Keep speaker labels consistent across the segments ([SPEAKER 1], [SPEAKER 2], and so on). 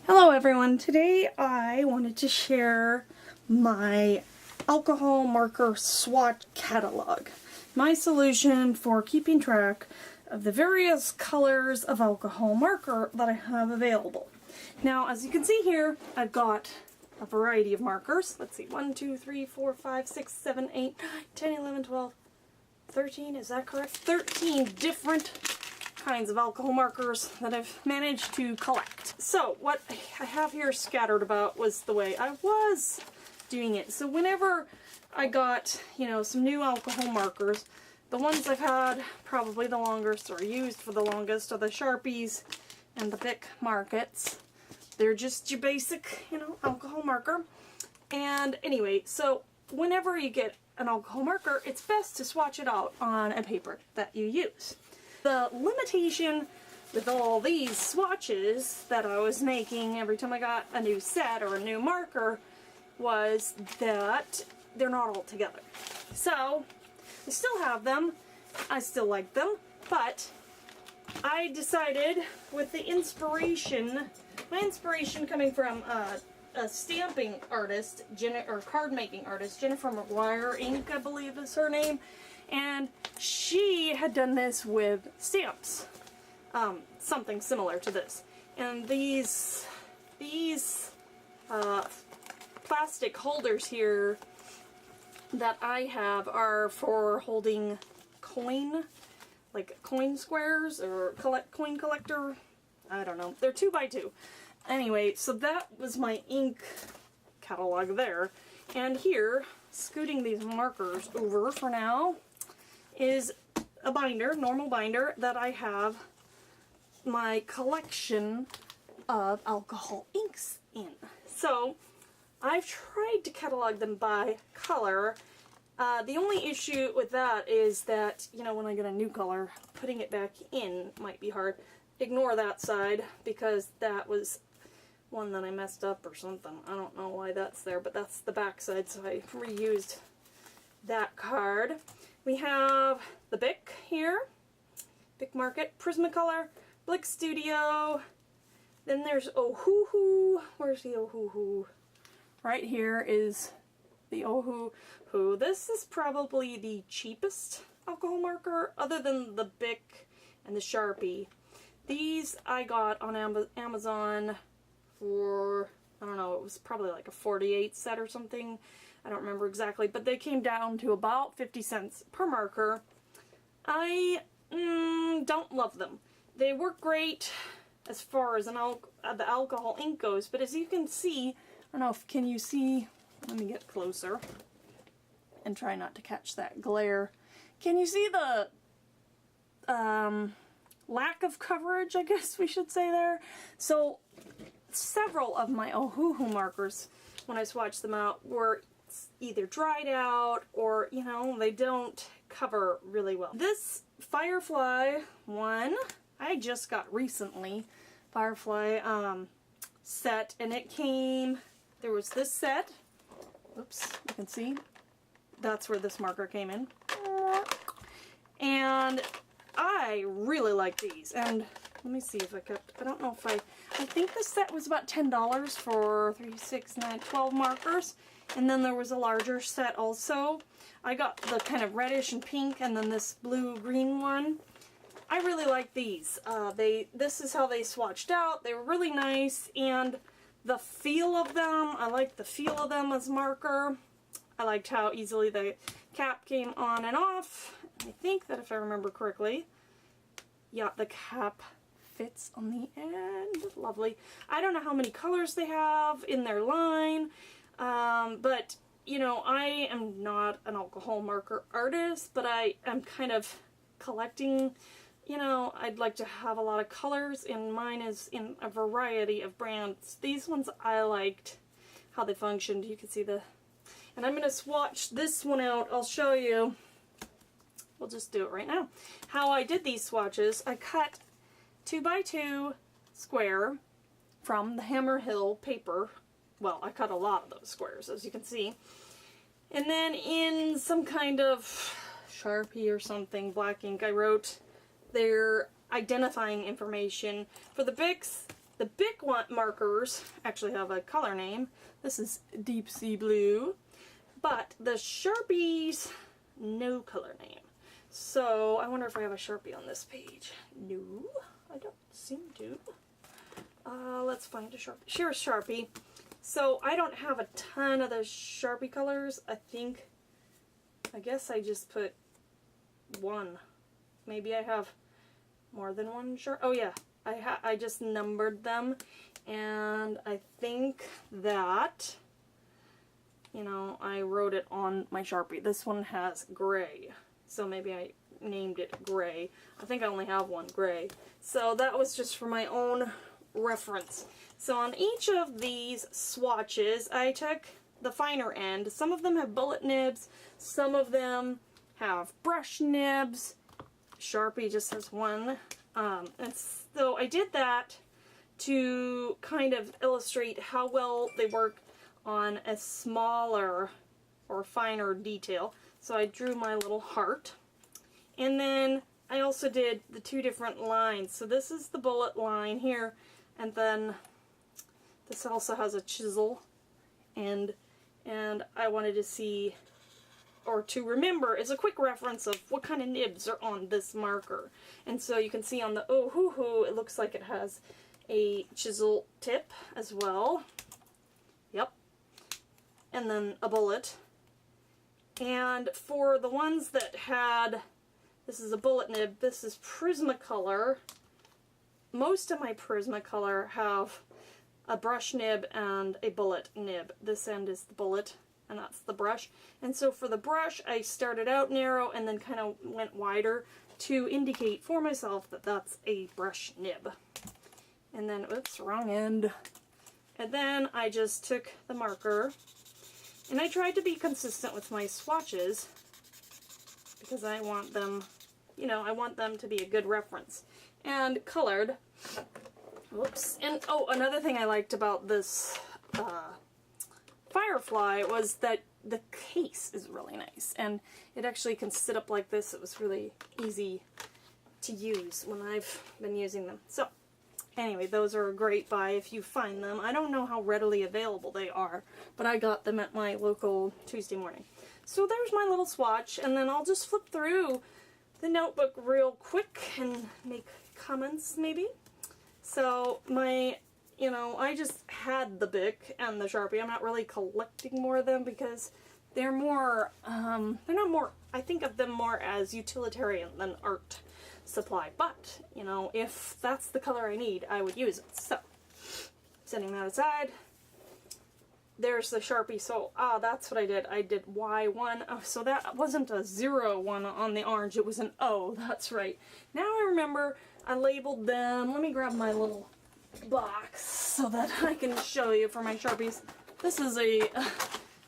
[SPEAKER 1] Hello everyone, today I wanted to share my alcohol marker swatch catalog. My solution for keeping track of the various colors of alcohol marker that I have available. Now as you can see here, I've got a variety of markers. Let's see, 1, 2, 3, 4, 5, 6, 7, 8, 9, 10, 11, 12, 13, is that correct? 13 different kinds of alcohol markers that I've managed to collect. So what I have here scattered about was the way I was doing it. So whenever I got, some new alcohol markers, the ones I've had probably the longest or used for the longest are the Sharpies and the Bic Markets. They're just your basic, alcohol marker. And anyway, so whenever you get an alcohol marker, it's best to swatch it out on a paper that you use. The limitation with all these swatches that I was making every time I got a new set or a new marker was that they're not all together. So, I still have them, I still like them, but I decided with the my inspiration coming from a stamping artist, or card making artist, Jennifer McGuire Ink, I believe is her name, and she had done this with stamps, something similar to this. And these plastic holders here that I have are for holding coin, like coin squares or coin collector. I don't know. They're 2x2. Anyway, so that was my ink catalog there. And here, scooting these markers over for now, is a binder, normal binder, that I have my collection of alcohol inks in. So, I've tried to catalog them by color. The only issue with that is that, when I get a new color, putting it back in might be hard. Ignore that side, because that was one that I messed up or something. I don't know why that's there, but that's the back side, so I reused that card. We have the Bic here, Bic Market, Prismacolor, Blick Studio, then there's Ohuhu. Where's the Ohuhu? Right here is the Ohuhu. This is probably the cheapest alcohol marker, other than the Bic and the Sharpie. These I got on Amazon for, I don't know, it was probably like a 48 set or something. I don't remember exactly, but they came down to about 50 cents per marker. I don't love them. They work great as far as the alcohol ink goes, but as you can see, I don't know if, can you see, let me get closer and try not to catch that glare. Can you see the lack of coverage, I guess we should say there? So several of my Ohuhu markers, when I swatched them out, were either dried out or, they don't cover really well. This Firefly one, I just got recently, Firefly set, and it came, there was this set, oops, you can see, that's where this marker came in, and I really like these, and let me see if I kept, I don't know if I think this set was about $10 for 3, 6, 9, 12 markers. And then there was a larger set also. I got the kind of reddish and pink, and then this blue-green one. I really like these. This is how they swatched out. They were really nice, and the feel of them, I liked the feel of them as marker. I liked how easily the cap came on and off. I think that if I remember correctly, yeah, the cap fits on the end. Lovely. I don't know how many colors they have in their line. But, I am not an alcohol marker artist, but I am kind of collecting, I'd like to have a lot of colors, and mine is in a variety of brands. These ones I liked how they functioned. You can see and I'm going to swatch this one out. I'll show you. We'll just do it right now. How I did these swatches, I cut 2x2 square from the Hammer Hill paper. Well, I cut a lot of those squares, as you can see. And then in some kind of Sharpie or something, black ink, I wrote their identifying information. For the Bics, The big one markers actually have a color name. This is Deep Sea Blue. But the Sharpies, no color name. So I wonder if I have a Sharpie on this page. No, I don't seem to. Let's find a Sharpie. Here's Sharpie. So I don't have a ton of the Sharpie colors. I guess I just put one. Maybe I have more than one Sharpie. Oh yeah, I just numbered them, and I think that, you know, I wrote it on my Sharpie. This one has gray, so maybe I named it gray. I think I only have one gray. So that was just for my own reference. So on each of these swatches, I took the finer end. Some of them have bullet nibs, some of them have brush nibs. Sharpie just has one. And so I did that to kind of illustrate how well they work on a smaller or finer detail. So I drew my little heart. And then I also did the two different lines. So this is the bullet line here, and then this also has a chisel end, and I wanted to see, or to remember, as a quick reference of what kind of nibs are on this marker. And so you can see on the oh hoo hoo, it looks like it has a chisel tip as well. Yep. And then a bullet. And for the ones that had, this is a bullet nib, this is Prismacolor. Most of my Prismacolor have a brush nib and a bullet nib. This end is the bullet, and that's the brush. And so for the brush, I started out narrow and then kind of went wider to indicate for myself that that's a brush nib. And then, oops, wrong end. And then I just took the marker, and I tried to be consistent with my swatches because I want them, you know, I want them to be a good reference. And colored. Whoops. And oh, another thing I liked about this Firefly was that the case is really nice, and it actually can sit up like this. It was really easy to use when I've been using them. So anyway, those are a great buy if you find them. I don't know how readily available they are, but I got them at my local Tuesday morning. So there's my little swatch, and then I'll just flip through the notebook real quick and make comments maybe. So my, you know, I just had the Bic and the Sharpie. I'm not really collecting more of them because they're more, they're not more, I think of them more as utilitarian than art supply. But, you know, if that's the color I need, I would use it. So, setting that aside, there's the Sharpie. So, that's what I did. I did Y1. Oh, so that wasn't a 01 on the orange. It was an O. That's right. Now I remember I labeled them. Let me grab my little box so that I can show you for my Sharpies. This is a,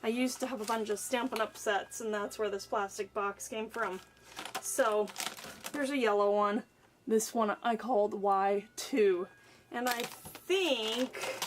[SPEAKER 1] I used to have a bunch of Stampin' Up! Sets, and that's where this plastic box came from. So, here's a yellow one. This one I called Y2. And I think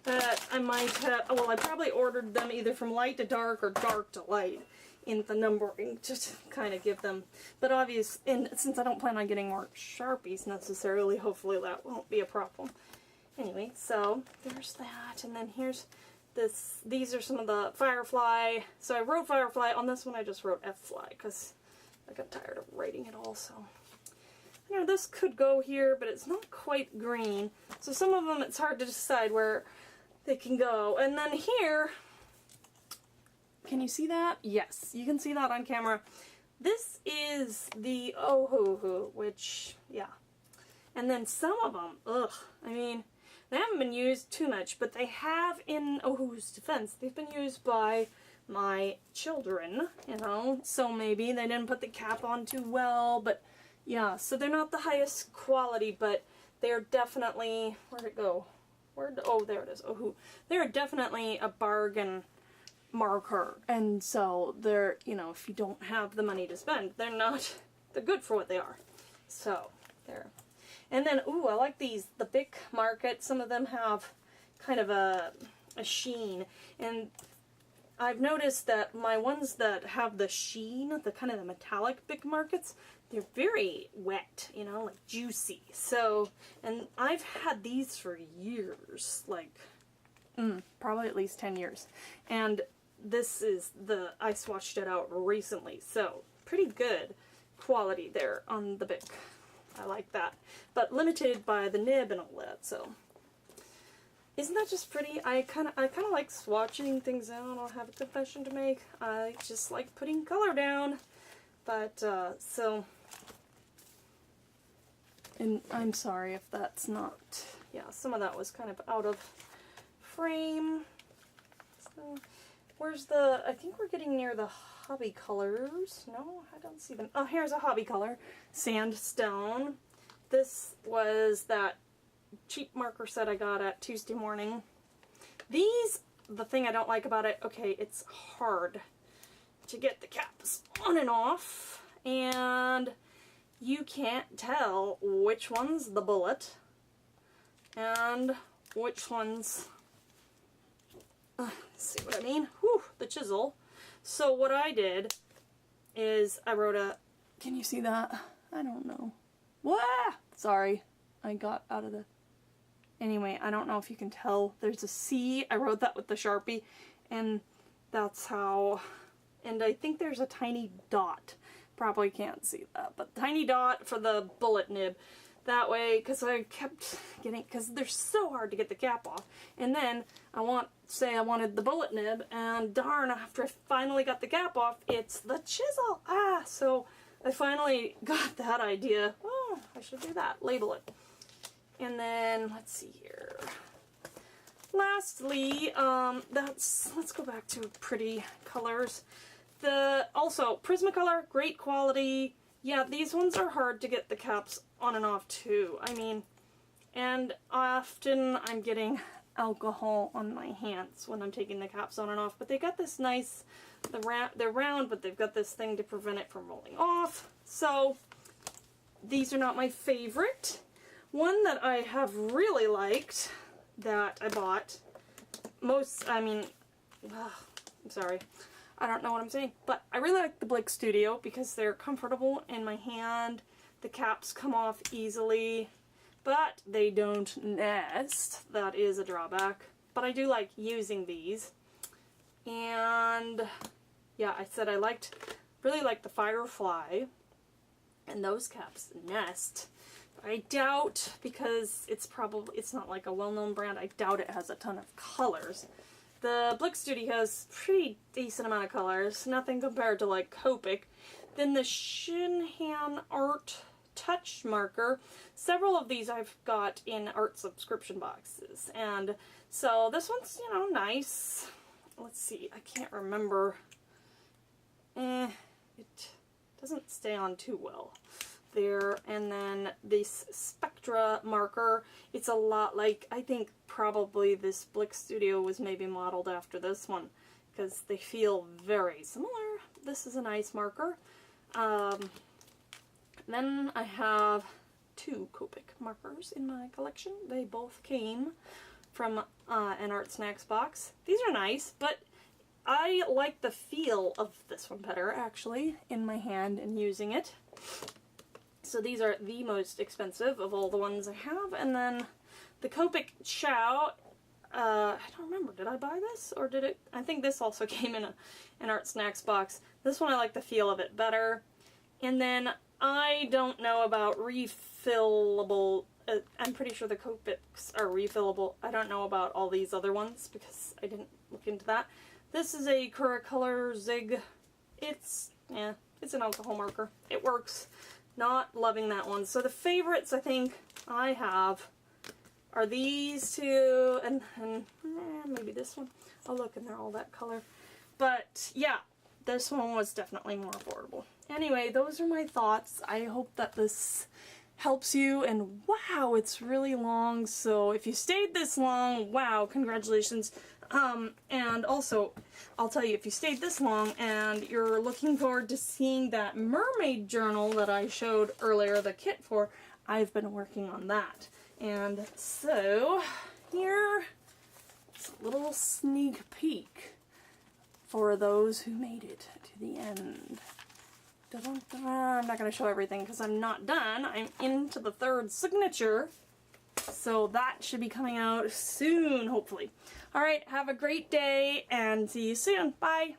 [SPEAKER 1] that I might have, well, I probably ordered them either from light to dark or dark to light in the numbering, just to kind of give them, but obvious, and since I don't plan on getting more Sharpies necessarily, hopefully that won't be a problem. Anyway, so there's that, and then here's this, these are some of the Firefly. So I wrote Firefly, on this one I just wrote F-Fly, because I got tired of writing it all, so. You know, this could go here, but it's not quite green, so some of them it's hard to decide where they can go. And then here, can you see that? Yes, you can see that on camera. This is the Oh Hoo Hoo, which, yeah. And then some of them, ugh, I mean, they haven't been used too much, but they have, in Oh Hoo Hoo's defense, they've been used by my children, you know, so maybe they didn't put the cap on too well, but yeah, so they're not the highest quality, but they're definitely, where'd it go? Oh, there it is, Oh Hoo. They're definitely a bargain marker, and so they're, you know, if you don't have the money to spend, they're good for what they are. So, there. And then, ooh, I like these, the Bic Market. Some of them have kind of a sheen, and I've noticed that my ones that have the sheen, the kind of the metallic Bic Markets, they're very wet, you know, like juicy. So, and I've had these for years, like, probably at least 10 years. And this is I swatched it out recently, so pretty good quality there on the Bic. I like that. But limited by the nib and all that, so. Isn't that just pretty? I kinda like swatching things out. I'll have a confession to make. I just like putting color down. But, so, and I'm sorry if that's not, yeah, some of that was kind of out of frame. So, where's the, I think we're getting near the hobby colors. No, I don't see them. Oh, here's a hobby color, Sandstone. This was that cheap marker set I got at Tuesday morning. These, the thing I don't like about it, okay, it's hard to get the caps on and off, and you can't tell which one's the bullet and which one's, see what I mean? Whew, the chisel. So what I did is I wrote a, can you see that? I don't know. Wah! Sorry, I got out of the, anyway, I don't know if you can tell. There's a C. I wrote that with the Sharpie, and that's how, and I think there's a tiny dot. Probably can't see that, but tiny dot for the bullet nib. That way, because I kept getting, because they're so hard to get the cap off. And then I wanted the bullet nib, and darn, after I finally got the cap off, it's the chisel. Ah, so I finally got that idea. Oh, I should do that. Label it. And then, let's see here. Lastly, let's go back to pretty colors. Also, Prismacolor, great quality. Yeah, these ones are hard to get the caps on and off too. I mean, and often I'm getting alcohol on my hands when I'm taking the caps on and off, but they got this nice, they're round, but they've got this thing to prevent it from rolling off. So, these are not my favorite. One that I have really liked that I bought, I'm sorry, I don't know what I'm saying, but I really like the Blick Studio because they're comfortable in my hand. The caps come off easily, but they don't nest. That is a drawback. But I do like using these. And yeah, I said I really liked the Firefly, and those caps nest. I doubt, because it's not like a well-known brand, I doubt it has a ton of colors. The Blick Studio has pretty decent amount of colors, nothing compared to like Copic. Then the Shinhan Art Touch marker, several of these I've got in art subscription boxes, and so this one's, you know, nice. Let's see, I can't remember. It doesn't stay on too well there. And then this Spectra marker, it's a lot like, I think probably this Blick Studio was maybe modeled after this one, because they feel very similar. This is a nice marker. Then I have two Copic markers in my collection. They both came from an Art Snacks box. These are nice, but I like the feel of this one better, actually, in my hand and using it. So these are the most expensive of all the ones I have. And then the Copic Chow, I don't remember, did I buy this? Or did it? I think this also came in an Art Snacks box. This one I like the feel of it better. And then I don't know about refillable. I'm pretty sure the Copics are refillable. I don't know about all these other ones because I didn't look into that. This is a Color Zig. It's an alcohol marker. It works. Not loving that one. So the favorites I think I have are these two, and maybe this one. Oh look, and they're all that color. But yeah, this one was definitely more affordable. Anyway, those are my thoughts. I hope that this helps you, and wow, it's really long, so if you stayed this long, wow, congratulations. And also, I'll tell you, if you stayed this long and you're looking forward to seeing that mermaid journal that I showed earlier, the kit for, I've been working on that. And so, here's a little sneak peek for those who made it to the end. I'm not going to show everything because I'm not done. I'm into the third signature. So that should be coming out soon, hopefully. Alright, have a great day and see you soon. Bye!